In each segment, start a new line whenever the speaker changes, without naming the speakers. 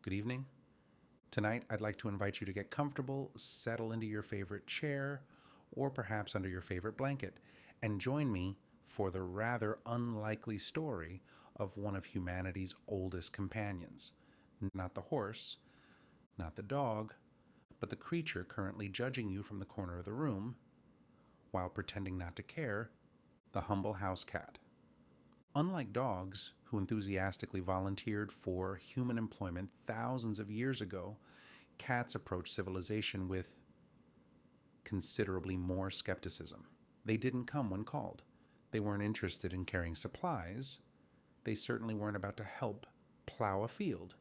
Good evening. Tonight, I'd like to invite you to get comfortable, settle into your favorite chair, or perhaps under your favorite blanket, and join me for the rather unlikely story of one of humanity's oldest companions. Not the horse, not the dog, but the creature currently judging you from the corner of the room, while pretending not to care, the humble house cat. Unlike dogs, who enthusiastically volunteered for human employment thousands of years ago, cats approach civilization with considerably more skepticism. They didn't come when called. They weren't interested in carrying supplies. They certainly weren't about to help plow a field.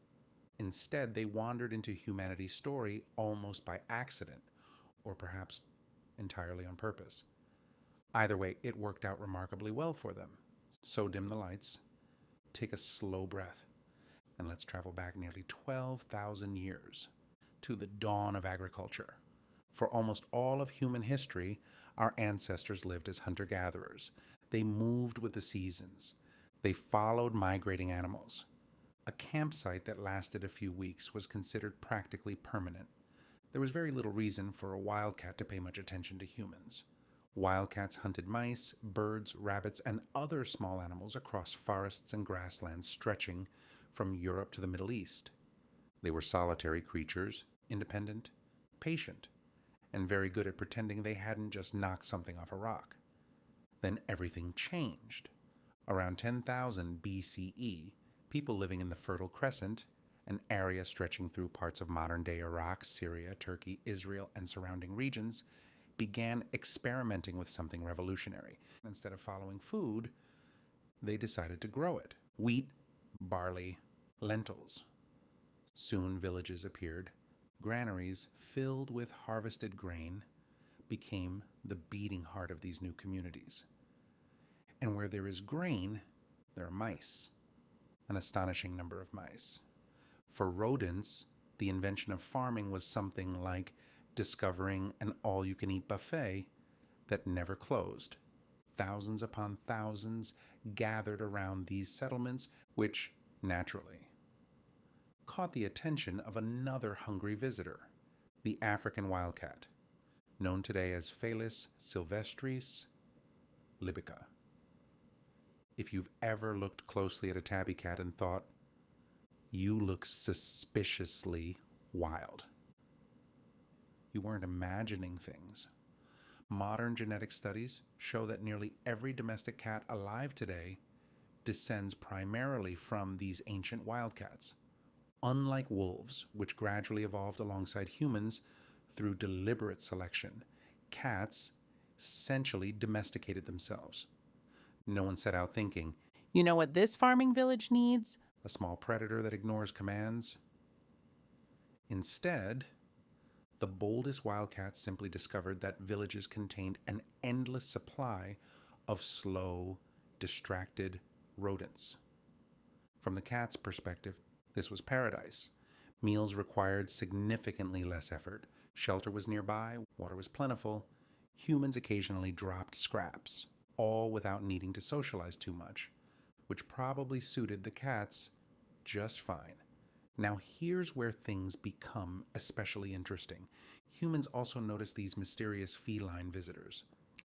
Instead, they wandered into humanity's story almost by accident, or perhaps entirely on purpose. Either way, it worked out remarkably well for them. So dim the lights, take a slow breath, and let's travel back nearly 12,000 years to the dawn of agriculture. For almost all of human history, our ancestors lived as hunter-gatherers. They moved with the seasons. They followed migrating animals. A campsite that lasted a few weeks was considered practically permanent. There was very little reason for a wildcat to pay much attention to humans. Wildcats hunted mice, birds, rabbits, and other small animals across forests and grasslands stretching from Europe to the Middle East. They were solitary creatures, independent, patient, and very good at pretending they hadn't just knocked something off a rock. Then everything changed. Around 10,000 BCE, people living in the Fertile Crescent, an area stretching through parts of modern-day Iraq, Syria, Turkey, Israel, and surrounding regions, began experimenting with something revolutionary. Instead of following food, they decided to grow it. Wheat, barley, lentils. Soon villages appeared. Granaries filled with harvested grain became the beating heart of these new communities. And where there is grain, there are mice, an astonishing number of mice. For rodents, the invention of farming was something like discovering an all-you-can-eat buffet that never closed. Thousands upon thousands gathered around these settlements, which, naturally, caught the attention of another hungry visitor, the African wildcat, known today as Felis sylvestris libica. If you've ever looked closely at a tabby cat and thought, "You look suspiciously wild," you weren't imagining things. Modern genetic studies show that nearly every domestic cat alive today descends primarily from these ancient wildcats. Unlike wolves, which gradually evolved alongside humans through deliberate selection, cats essentially domesticated themselves. No one set out thinking, "You know what this farming village needs? A small predator that ignores commands." Instead, the boldest wildcats simply discovered that villages contained an endless supply of slow, distracted rodents. From the cat's perspective, this was paradise. Meals required significantly less effort. Shelter was nearby, water was plentiful. Humans occasionally dropped scraps, all without needing to socialize too much, which probably suited the cats just fine. Now here's where things become especially interesting. Humans also noticed these mysterious feline visitors.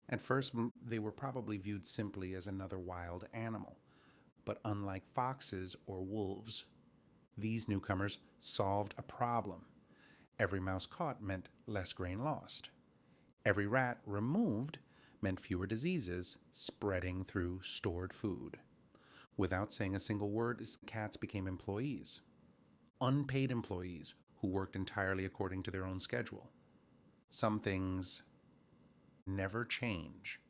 At first, they were probably viewed simply as another wild animal. But unlike foxes or wolves, these newcomers solved a problem. Every mouse caught meant less grain lost. Every rat removed meant fewer diseases spreading through stored food. Without saying a single word, cats became employees. Unpaid employees who worked entirely according to their own schedule. Some things never change.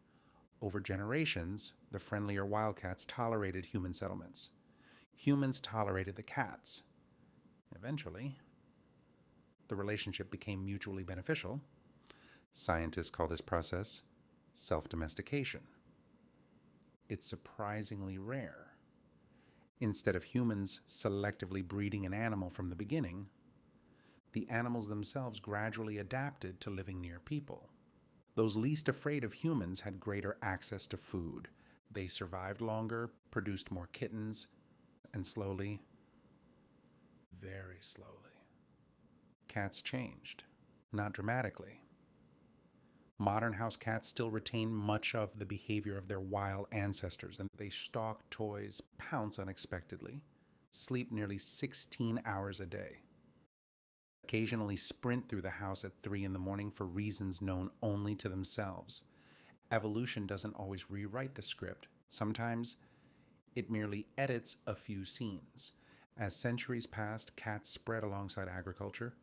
Over generations, the friendlier wildcats tolerated human settlements. Humans tolerated the cats. Eventually, the relationship became mutually beneficial. Scientists call this process self-domestication. It's surprisingly rare. Instead of humans selectively breeding an animal from the beginning, the animals themselves gradually adapted to living near people. Those least afraid of humans had greater access to food. They survived longer, produced more kittens, and slowly, very slowly. Cats changed, not dramatically. Modern house cats still retain much of the behavior of their wild ancestors, and they stalk toys, pounce unexpectedly, sleep nearly 16 hours a day, occasionally sprint through the house at 3 in the morning for reasons known only to themselves. Evolution doesn't always rewrite the script. Sometimes it merely edits a few scenes. As centuries passed, cats spread alongside agriculture.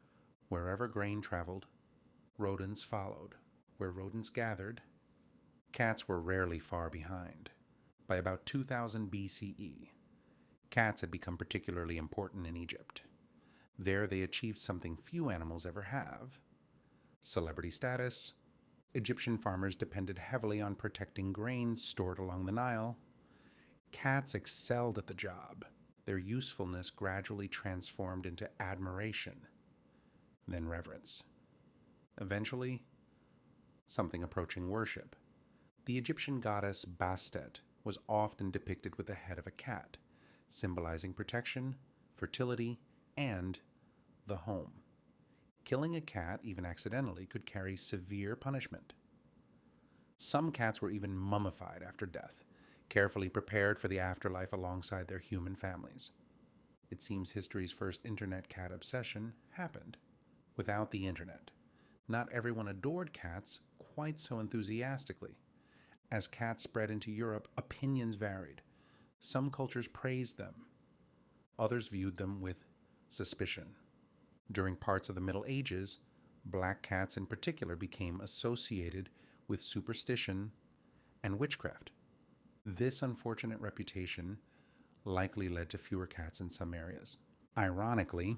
Wherever grain traveled, rodents followed. Where rodents gathered, cats were rarely far behind. By about 2000 BCE, cats had become particularly important in Egypt. There they achieved something few animals ever have: celebrity status. Egyptian farmers depended heavily on protecting grains stored along the Nile. Cats excelled at the job. Their usefulness gradually transformed into admiration, then reverence. Eventually, something approaching worship. The Egyptian goddess Bastet was often depicted with the head of a cat, symbolizing protection, fertility, and the home. Killing a cat, even accidentally, could carry severe punishment. Some cats were even mummified after death, carefully prepared for the afterlife alongside their human families. It seems history's first internet cat obsession happened without the internet. Not everyone adored cats quite so enthusiastically. As cats spread into Europe, opinions varied. Some cultures praised them. Others viewed them with suspicion. During parts of the Middle Ages, black cats in particular became associated with superstition and witchcraft. This unfortunate reputation likely led to fewer cats in some areas. Ironically,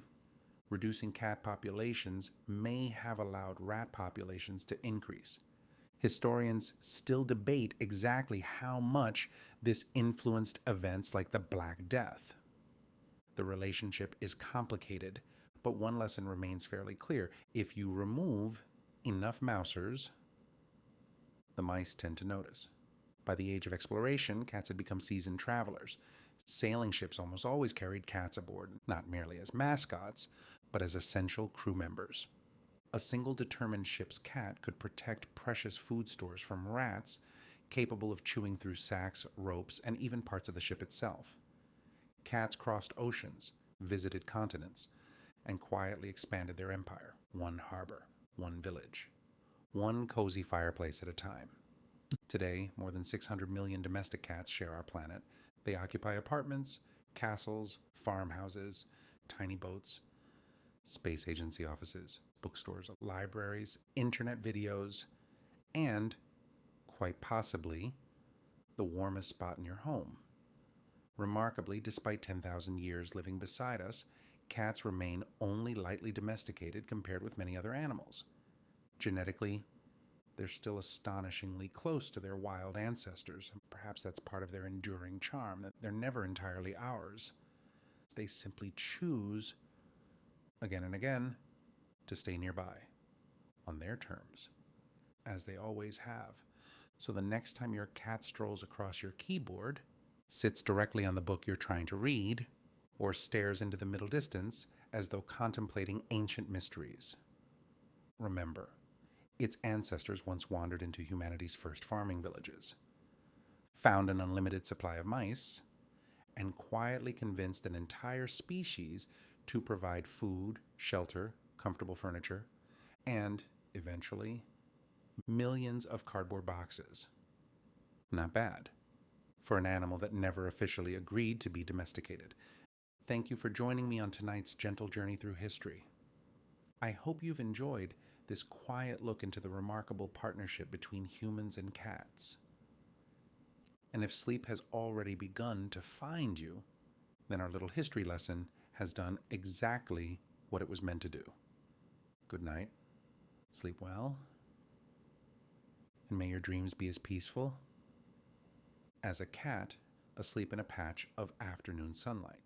reducing cat populations may have allowed rat populations to increase. Historians still debate exactly how much this influenced events like the Black Death. The relationship is complicated, but one lesson remains fairly clear. If you remove enough mousers, the mice tend to notice. By the age of exploration, cats had become seasoned travelers. Sailing ships almost always carried cats aboard, not merely as mascots, but as essential crew members. A single determined ship's cat could protect precious food stores from rats capable of chewing through sacks, ropes, and even parts of the ship itself. Cats crossed oceans, visited continents, and quietly expanded their empire. One harbor, one village, one cozy fireplace at a time. Today, more than 600 million domestic cats share our planet. They occupy apartments, castles, farmhouses, tiny boats, space agency offices, bookstores, libraries, internet videos, and, quite possibly, the warmest spot in your home. Remarkably, despite 10,000 years living beside us, cats remain only lightly domesticated compared with many other animals. Genetically, they're still astonishingly close to their wild ancestors. Perhaps that's part of their enduring charm, that they're never entirely ours. They simply choose, again and again, to stay nearby, on their terms, as they always have. So the next time your cat strolls across your keyboard, sits directly on the book you're trying to read, or stares into the middle distance as though contemplating ancient mysteries, remember, its ancestors once wandered into humanity's first farming villages, found an unlimited supply of mice, and quietly convinced an entire species to provide food, shelter, comfortable furniture, and, eventually, millions of cardboard boxes. Not bad for an animal that never officially agreed to be domesticated. Thank you for joining me on tonight's gentle journey through history. I hope you've enjoyed this quiet look into the remarkable partnership between humans and cats. And if sleep has already begun to find you, then our little history lesson has done exactly what it was meant to do. Good night, sleep well, and may your dreams be as peaceful as a cat asleep in a patch of afternoon sunlight.